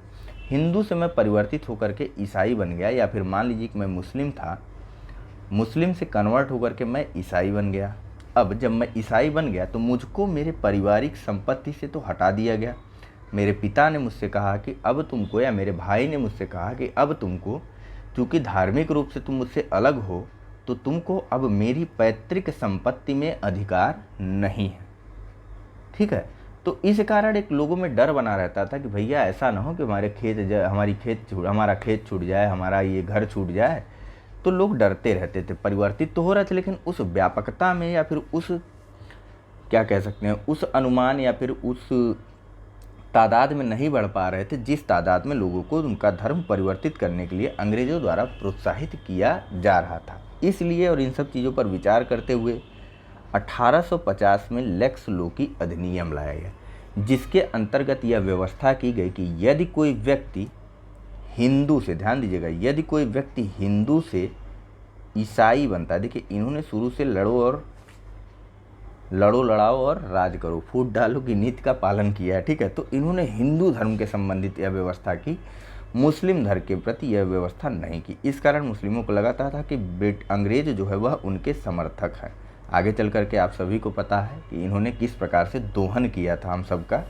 हिंदू से मैं परिवर्तित होकर के ईसाई बन गया, या फिर मान लीजिए कि मैं मुस्लिम था, मुस्लिम से कन्वर्ट होकर के मैं ईसाई बन गया। अब जब मैं ईसाई बन गया तो मुझको मेरे पारिवारिक संपत्ति से तो हटा दिया गया। मेरे पिता ने मुझसे कहा कि अब तुमको, या मेरे भाई ने मुझसे कहा कि अब तुमको, चूँकि धार्मिक रूप से तुम मुझसे अलग हो, तो तुमको अब मेरी पैतृक संपत्ति में अधिकार नहीं है। ठीक है, तो इस कारण एक लोगों में डर बना रहता था कि भैया ऐसा ना हो कि हमारा खेत छूट जाए, हमारा ये घर छूट जाए। तो लोग डरते रहते थे, परिवर्तित तो हो रहे थे लेकिन उस व्यापकता में, या फिर उस क्या कह सकते हैं, उस अनुमान या फिर उस तादाद में नहीं बढ़ पा रहे थे जिस तादाद में लोगों को उनका धर्म परिवर्तित करने के लिए अंग्रेज़ों द्वारा प्रोत्साहित किया जा रहा था। इसलिए और इन सब चीज़ों पर विचार करते हुए 1850 में लेक्स लुकी अधिनियम लाया गया, जिसके अंतर्गत यह व्यवस्था की गई कि यदि कोई व्यक्ति हिंदू से, ध्यान दीजिएगा, यदि कोई व्यक्ति हिंदू से ईसाई बनता है, देखिए इन्होंने शुरू से लड़ो लड़ाओ और राज करो, फूट डालो की नीति का पालन किया है। ठीक है, तो इन्होंने हिंदू धर्म के संबंधित यह व्यवस्था की, मुस्लिम धर्म के प्रति यह व्यवस्था नहीं की। इस कारण मुस्लिमों को लगता था कि अंग्रेज जो है वह उनके समर्थक हैं। आगे चल करके आप सभी को पता है कि इन्होंने किस प्रकार से दोहन किया था हम सबका।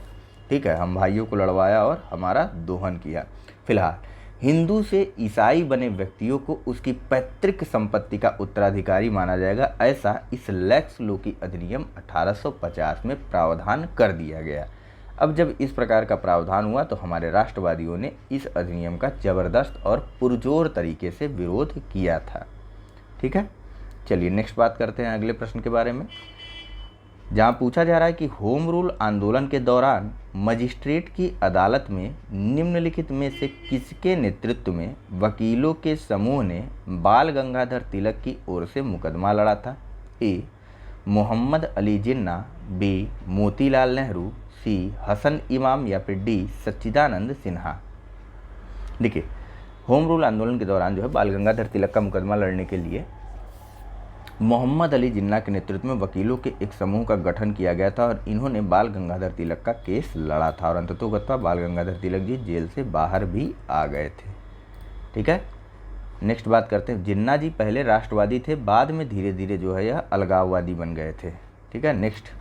ठीक है, हम भाइयों को लड़वाया और हमारा दोहन किया। फिलहाल हिंदू से ईसाई बने व्यक्तियों को उसकी पैतृक संपत्ति का उत्तराधिकारी माना जाएगा, ऐसा इस लेक्स लुकी अधिनियम 1850 में प्रावधान कर दिया गया। अब जब इस प्रकार का प्रावधान हुआ तो हमारे राष्ट्रवादियों ने इस अधिनियम का जबरदस्त और पुरजोर तरीके से विरोध किया था। ठीक है, चलिए नेक्स्ट बात करते हैं अगले प्रश्न के बारे में, जहां पूछा जा रहा है कि होम रूल आंदोलन के दौरान मजिस्ट्रेट की अदालत में निम्नलिखित में से किसके नेतृत्व में वकीलों के समूह ने बाल गंगाधर तिलक की ओर से मुकदमा लड़ा था? ए. मोहम्मद अली जिन्ना, बी. मोतीलाल नेहरू, सी. हसन इमाम, या फिर डी. सच्चिदानंद सिन्हा। देखिए होम रूल आंदोलन के दौरान जो है बाल गंगाधर तिलक का मुकदमा लड़ने के लिए मोहम्मद अली जिन्ना के नेतृत्व में वकीलों के एक समूह का गठन किया गया था और इन्होंने बाल गंगाधर तिलक का केस लड़ा था और अंततोगत्वा बाल गंगाधर तिलक जी जेल से बाहर भी आ गए थे। ठीक है, नेक्स्ट बात करते हैं। जिन्ना जी पहले राष्ट्रवादी थे, बाद में धीरे धीरे जो है यह अलगाववादी बन गए थे। ठीक है, नेक्स्ट,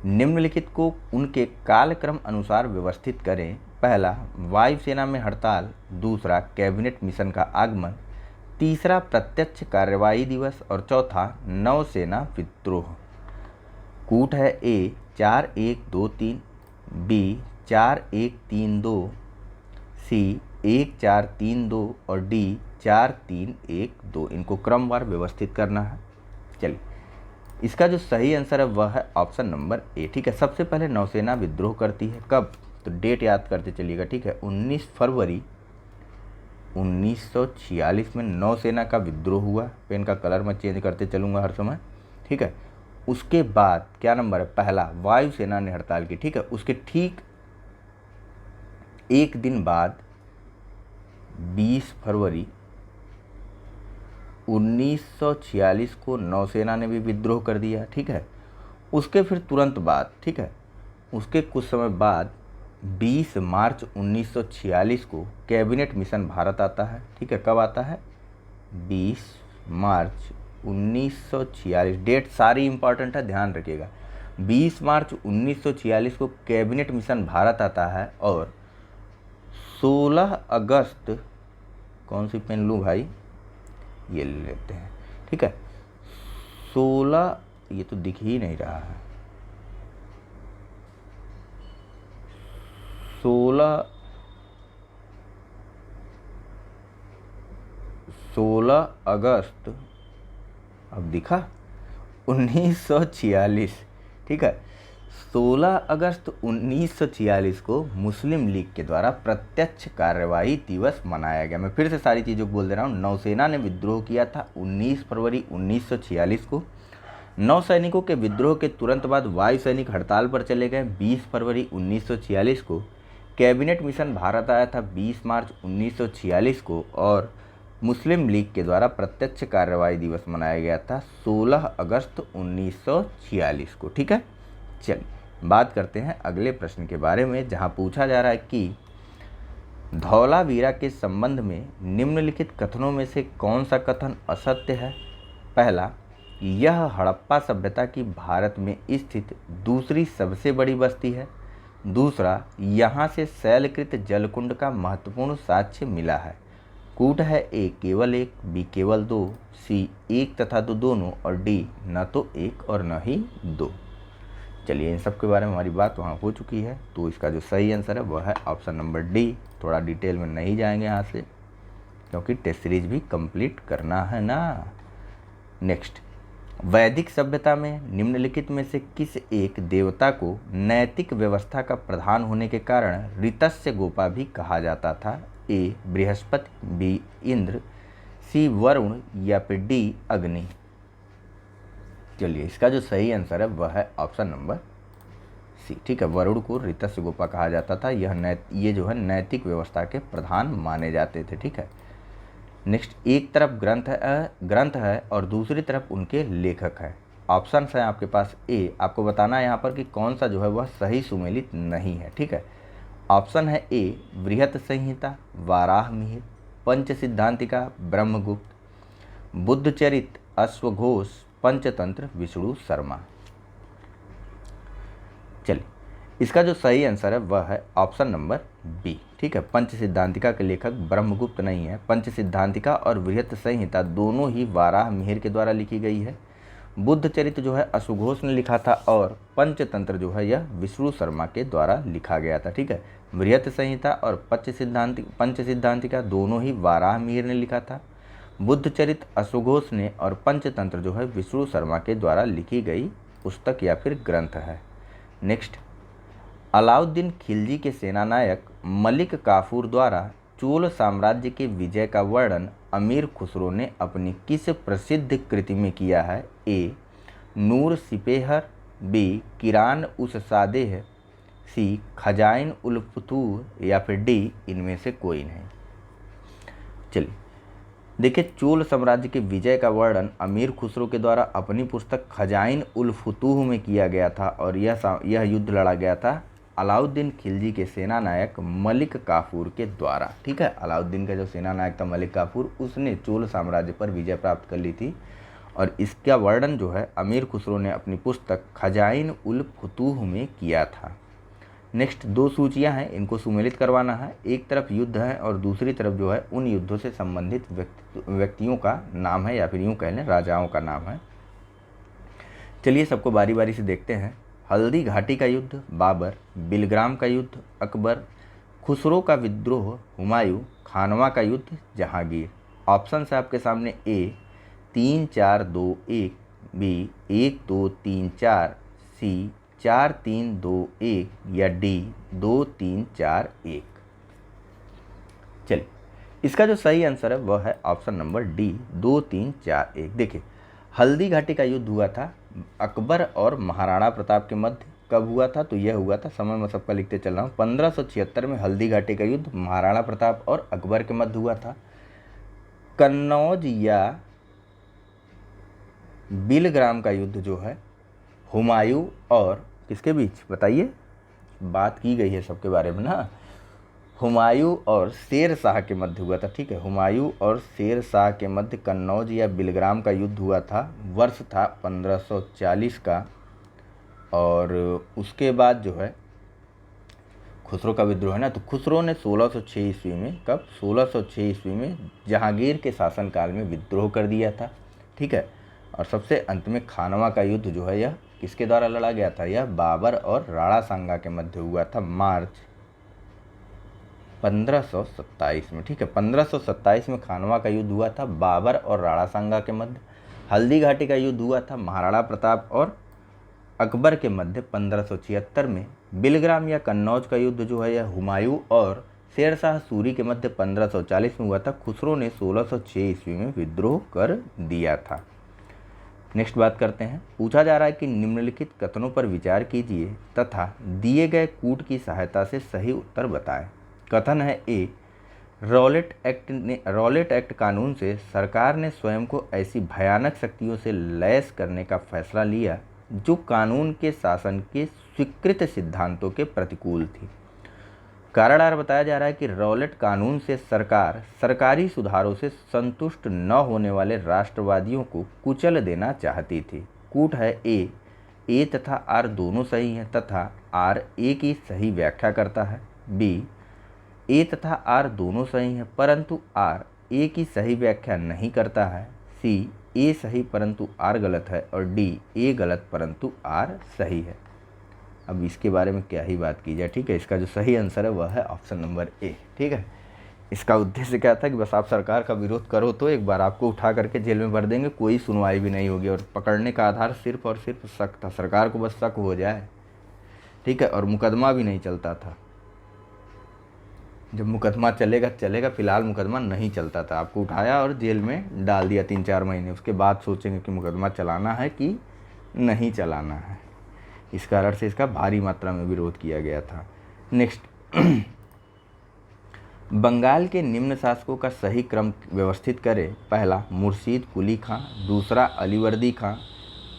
निम्नलिखित को उनके कालक्रम अनुसार व्यवस्थित करें। पहला, वायुसेना में हड़ताल, दूसरा कैबिनेट मिशन का आगमन, तीसरा प्रत्यक्ष कार्रवाई दिवस और चौथा नौसेना विद्रोह। कूट है ए 4123, बी 4132, सी 1432 और डी 4312। इनको क्रमवार व्यवस्थित करना है। चलिए इसका जो सही आंसर है वह है ऑप्शन नंबर ए। ठीक है, सबसे पहले नौसेना विद्रोह करती है कब? तो डेट याद करते चलिएगा। ठीक है, 19 फरवरी 1946 में नौसेना का विद्रोह हुआ। पेन का कलर मैं चेंज करते चलूँगा हर समय। ठीक है, उसके बाद क्या नंबर है? पहला, वायुसेना ने हड़ताल की। ठीक है, उसके ठीक एक दिन बाद 20 फरवरी 1946 को नौसेना ने भी विद्रोह कर दिया। ठीक है, उसके फिर तुरंत बाद, ठीक है, उसके कुछ समय बाद 20 मार्च 1946 को कैबिनेट मिशन भारत आता है। ठीक है, कब आता है? 20 मार्च 1946। डेट सारी इंपॉर्टेंट है, ध्यान रखिएगा। 20 मार्च 1946 को कैबिनेट मिशन भारत आता है और 16 अगस्त, कौन सी पेन लूँ भाई, ये ले लेते हैं। ठीक है, 16, ये तो दिख ही नहीं रहा है, 16 अगस्त, अब दिखा, 1946, ठीक है, 16 अगस्त 1946 को मुस्लिम लीग के द्वारा प्रत्यक्ष कार्यवाही दिवस मनाया गया। मैं फिर से सारी चीज़ों को बोल दे रहा हूँ। नौसेना ने विद्रोह किया था 19 फरवरी 1946 को। नौ सैनिकों के विद्रोह के तुरंत बाद वायु सैनिक हड़ताल पर चले गए 20 फरवरी 1946 को। कैबिनेट मिशन भारत आया था 20 मार्च 1946 को। और मुस्लिम लीग के द्वारा प्रत्यक्ष कार्यवाही दिवस मनाया गया था 16 अगस्त 1946 को, ठीक है। चलिए बात करते हैं अगले प्रश्न के बारे में, जहां पूछा जा रहा है कि धौलावीरा के संबंध में निम्नलिखित कथनों में से कौन सा कथन असत्य है। पहला, यह हड़प्पा सभ्यता की भारत में स्थित दूसरी सबसे बड़ी बस्ती है। दूसरा, यहाँ से शैलकृत जलकुंड का महत्वपूर्ण साक्ष्य मिला है। कूट है ए केवल एक, बी केवल दो, सी एक तथा दो दोनों, और डी न तो एक और न ही दो। चलिए इन सब के बारे में हमारी बात वहाँ हो चुकी है, तो इसका जो सही आंसर है वह है ऑप्शन नंबर डी। थोड़ा डिटेल में नहीं जाएंगे यहाँ से, क्योंकि टेस्ट सीरीज भी कंप्लीट करना है ना। नेक्स्ट, वैदिक सभ्यता में निम्नलिखित में से किस एक देवता को नैतिक व्यवस्था का प्रधान होने के कारण ऋतस्य गोपा भी कहा जाता था। ए बृहस्पति, बी इंद्र, सी वरुण, या फिर डी अग्नि। चलिए इसका जो सही आंसर है वह है ऑप्शन नंबर सी, ठीक है। वरुण को ऋतस्य गोपा कहा जाता था। ये जो है नैतिक व्यवस्था के प्रधान माने जाते थे, ठीक है। नेक्स्ट, एक तरफ ग्रंथ है और दूसरी तरफ उनके लेखक है। ऑप्शन है आपके पास ए, आपको बताना है यहाँ पर कि कौन सा जो है वह सही सुमेलित नहीं है, ठीक है। ऑप्शन है ए बृहत संहिता, वाराह मिहिर, पंच सिद्धांतिका, ब्रह्मगुप्त, बुद्धचरित, अश्वघोष, पंचतंत्र, विष्णु शर्मा। चलिए इसका जो सही आंसर है वह है ऑप्शन नंबर बी, ठीक है। पंच सिद्धांतिका के लेखक ब्रह्मगुप्त नहीं है। पंच सिद्धांतिका और बृहत संहिता दोनों ही वाराह मिहिर के द्वारा लिखी गई है। बुद्ध चरित्र जो है अश्वघोष ने लिखा था, और पंचतंत्र जो है यह विष्णु शर्मा के द्वारा लिखा गया था, ठीक है। बृहत संहिता और पंच सिद्धांतिका दोनों ही वाराह मिहिर ने लिखा था। बुद्ध चरित्र अश्वघोष ने, और पंचतंत्र जो है विष्णु शर्मा के द्वारा लिखी गई पुस्तक या फिर ग्रंथ है। नेक्स्ट, अलाउद्दीन खिलजी के सेनानायक मलिक काफूर द्वारा चोल साम्राज्य के विजय का वर्णन अमीर खुसरो ने अपनी किस प्रसिद्ध कृति में किया है। ए नूर सिपेहर, बी किरान उस सादेह, सी खजाइन उल फुतूह, या फिर डी इनमें से कोई नहीं। चलिए देखिए, चोल साम्राज्य के विजय का वर्णन अमीर खुसरो के द्वारा अपनी पुस्तक खजाइन उल फुतूह में किया गया था, और यह युद्ध लड़ा गया था अलाउद्दीन खिलजी के सेनानायक मलिक काफूर के द्वारा, ठीक है। अलाउद्दीन का जो सेनानायक था मलिक काफूर, उसने चोल साम्राज्य पर विजय प्राप्त कर ली थी, और इसका वर्णन जो है अमीर खुसरो ने अपनी पुस्तक खजाइन उल फुतूह में किया था। नेक्स्ट, दो सूचियां हैं, इनको सुमेलित करवाना है। एक तरफ युद्ध है और दूसरी तरफ जो है उन युद्धों से संबंधित व्यक्तियों का नाम है, या फिर यूँ कह लें राजाओं का नाम है। चलिए सबको बारी बारी से देखते हैं। हल्दी घाटी का युद्ध बाबर, बिलग्राम का युद्ध अकबर, खुसरो का विद्रोह हुमायूं, खानवा का युद्ध जहांगीर। ऑप्शन है आपके सामने ए 3 4 2 1, बी 1 2 3 4, सी 4 3 2 1, या डी 2 3 4 1। चलिए इसका जो सही आंसर है वह है ऑप्शन नंबर डी 2 3 4 1। देखिए हल्दी घाटी का युद्ध हुआ था अकबर और महाराणा प्रताप के मध्य। कब हुआ था? तो यह हुआ था, समय मैं सबका लिखते चल रहा हूँ, 1576 में हल्दी घाटी का युद्ध महाराणा प्रताप और अकबर के मध्य हुआ था। कन्नौज या बिलग्राम का युद्ध जो है हुमायूं और किसके बीच, बताइए, बात की गई है सबके बारे में ना, हुमायूं और शेर शाह के मध्य हुआ था, ठीक है। हुमायूं और शेर शाह के मध्य कन्नौज या बिलग्राम का युद्ध हुआ था। वर्ष था 1540 का, और उसके बाद जो है खुसरो का विद्रोह है ना, तो खुसरो ने 1606 ईस्वी में, कब, 1606 ईस्वी में जहांगीर के शासनकाल में विद्रोह कर दिया था, ठीक है। और सबसे अंत में खानवा का युद्ध जो है यह किसके द्वारा लड़ा गया था? यह बाबर और राणा सांगा के मध्य हुआ था मार्च 1527 में, ठीक है। 1527 में खानवा का युद्ध हुआ था बाबर और राणा सांगा के मध्य। हल्दी घाटी का युद्ध हुआ था महाराणा प्रताप और अकबर के मध्य 1576 में। बिलग्राम या कन्नौज का युद्ध जो है यह हुमायूं और शेर शाह सूरी के मध्य 1540 में हुआ था। खुसरो ने 1606 ईस्वी में विद्रोह कर दिया था। नेक्स्ट बात करते हैं। पूछा जा रहा है कि निम्नलिखित कथनों पर विचार कीजिए तथा दिए गए कूट की सहायता से सही उत्तर बताएं। कथन है ए, रॉलेट एक्ट कानून से सरकार ने स्वयं को ऐसी भयानक शक्तियों से लैस करने का फैसला लिया जो कानून के शासन के स्वीकृत सिद्धांतों के प्रतिकूल थी। कारण आर बताया जा रहा है कि रॉलेट कानून से सरकार सरकारी सुधारों से संतुष्ट न होने वाले राष्ट्रवादियों को कुचल देना चाहती थी। कूट है ए तथा आर दोनों सही हैं तथा आर ए की सही व्याख्या करता है। बी, ए तथा आर दोनों सही हैं परंतु आर ए की सही व्याख्या नहीं करता है। सी, ए सही परंतु आर गलत है। और डी, ए गलत परंतु आर सही है। अब इसके बारे में क्या ही बात की जाए, ठीक है। इसका जो सही आंसर है वह है ऑप्शन नंबर ए, ठीक है। इसका उद्देश्य क्या था कि बस आप सरकार का विरोध करो तो एक बार आपको उठा करके जेल में भर देंगे, कोई सुनवाई भी नहीं होगी और पकड़ने का आधार सिर्फ और सिर्फ शक था, सरकार को बस शक हो जाए, ठीक है। और मुकदमा भी नहीं चलता था। जब मुकदमा चलेगा, फिलहाल मुकदमा नहीं चलता था। आपको उठाया और जेल में डाल दिया 3-4 महीने, उसके बाद सोचेंगे कि मुकदमा चलाना है कि नहीं चलाना है। इस कारण से इसका भारी मात्रा में विरोध किया गया था। नेक्स्ट, बंगाल के निम्न शासकों का सही क्रम व्यवस्थित करें। पहला मुर्शीद कुली खां, दूसरा अलीवर्दी खां,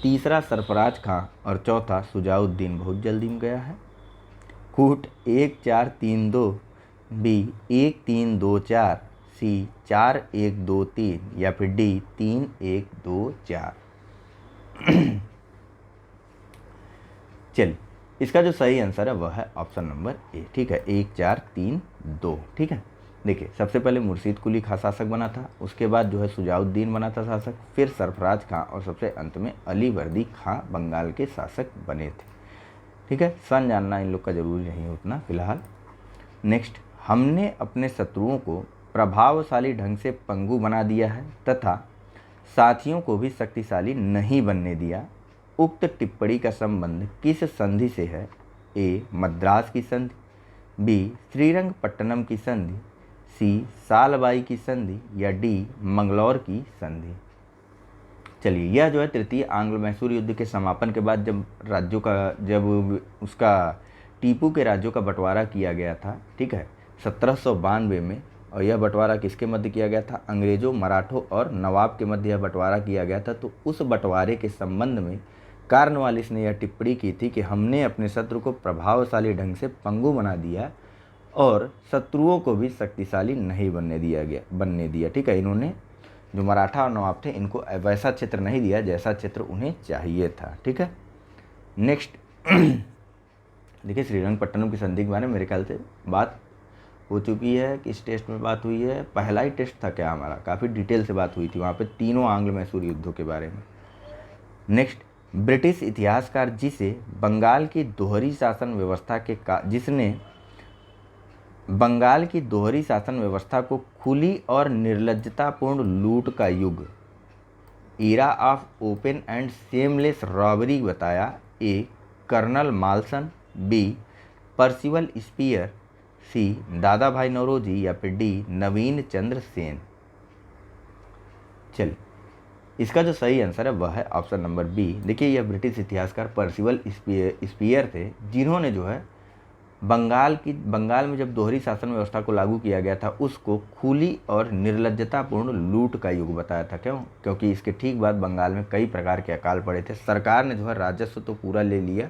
तीसरा सरफराज खां और चौथा शुजाउद्दीन बहुत जल्दी में गया है। कूट 1 4 3 2, बी 1 3 2 4, सी 4 1 2 3 या फिर डी 3 1 2 4। चलिए, इसका जो सही आंसर है वह है ऑप्शन नंबर ए, ठीक है। 1 4 3 2, ठीक है। देखिए, सबसे पहले मुर्शीद कुली खां शासक बना था, उसके बाद जो है शुजाउद्दीन बना था शासक, फिर सरफराज खां और सबसे अंत में अली वर्दी खां बंगाल के शासक बने थे, ठीक है। सन जानना इन लोग का जरूरी नहीं उतना फिलहाल। नेक्स्ट, हमने अपने शत्रुओं को प्रभावशाली ढंग से पंगु बना दिया है तथा साथियों को भी शक्तिशाली नहीं बनने दिया। उक्त टिप्पणी का संबंध किस संधि से है? ए, मद्रास की संधि, बी, श्रीरंगपट्टनम की संधि, सी, सालबाई की संधि या डी, मंगलौर की संधि। चलिए, यह जो है तृतीय आंग्ल मैसूर युद्ध के समापन के बाद जब उसका टीपू के राज्यों का बंटवारा किया गया था, ठीक है, 1792 में। और यह बंटवारा किसके मध्य किया गया था? अंग्रेजों, मराठों और नवाब के मध्य यह बंटवारा किया गया था। तो उस बंटवारे के संबंध में कॉर्नवालिस ने यह टिप्पणी की थी कि हमने अपने शत्रु को प्रभावशाली ढंग से पंगु बना दिया और शत्रुओं को भी शक्तिशाली नहीं बनने दिया, ठीक है। इन्होंने जो मराठा और नवाब थे इनको वैसा क्षेत्र नहीं दिया जैसा क्षेत्र उन्हें चाहिए था, ठीक है। नेक्स्ट, देखिए, श्रीरंगपट्टनम की संधि के बारे में मेरे ख्याल से बात हो चुकी है। किस टेस्ट में बात हुई है? पहला ही टेस्ट था क्या हमारा, काफ़ी डिटेल से बात हुई थी वहाँ पे तीनों आंग्ल मैसूर युद्धों के बारे में। नेक्स्ट, ब्रिटिश इतिहासकार जिसने बंगाल की दोहरी शासन व्यवस्था को खुली और निर्लज्जतापूर्ण लूट का युग, era of open and seamless robbery बताया? ए, कर्नल माल्सन, बी, पर्सिवल स्पीयर, सी, दादा भाई नौरोजी या फिर डी, नवीन चंद्र सेन। चलिए, इसका जो सही आंसर है वह है ऑप्शन नंबर बी। देखिए, यह ब्रिटिश इतिहासकार पर्सिवल स्पीयर थे जिन्होंने जो है बंगाल में जब दोहरी शासन व्यवस्था को लागू किया गया था उसको खुली और निर्लज्जतापूर्ण लूट का युग बताया था। क्यों? क्योंकि इसके ठीक बाद बंगाल में कई प्रकार के अकाल पड़े थे। सरकार ने जो है राजस्व तो पूरा ले लिया,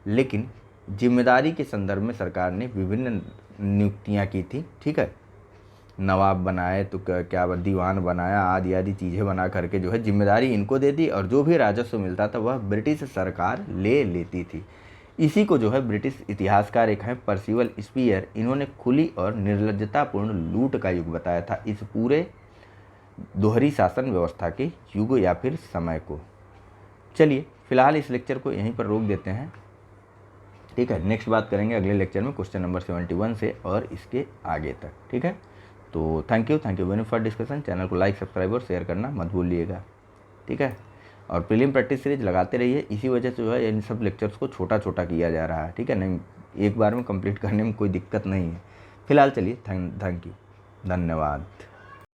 लेकिन जिम्मेदारी के संदर्भ में सरकार ने विभिन्न नियुक्तियां की थी, ठीक है। नवाब बनाए तो क्या दीवान बनाया, आदि आदि चीज़ें बना करके जो है जिम्मेदारी इनको दे दी और जो भी राजस्व मिलता था वह ब्रिटिश सरकार ले लेती थी। इसी को जो है ब्रिटिश इतिहासकार एक हैं पर्सिवल स्पीयर, इन्होंने खुली और निर्लज्जतापूर्ण लूट का युग बताया था इस पूरे दोहरी शासन व्यवस्था के युग या फिर समय को। चलिए, फिलहाल इस लेक्चर को यहीं पर रोक देते हैं, ठीक है। नेक्स्ट बात करेंगे अगले लेक्चर में क्वेश्चन नंबर 71 से और इसके आगे तक, ठीक है। तो thank you very much for discussion. Channel को लाइक, सब्सक्राइब और शेयर करना मत भूलिएगा। ठीक है। और प्रीलिम प्रैक्टिस सीरीज लगाते रहिए, इसी वजह से जो है इन सब लेक्चर्स को छोटा छोटा किया जा रहा है, ठीक है। नहीं, एक बार में कंप्लीट करने में कोई दिक्कत नहीं है। फिलहाल चलिए, थैंक यू, धन्यवाद।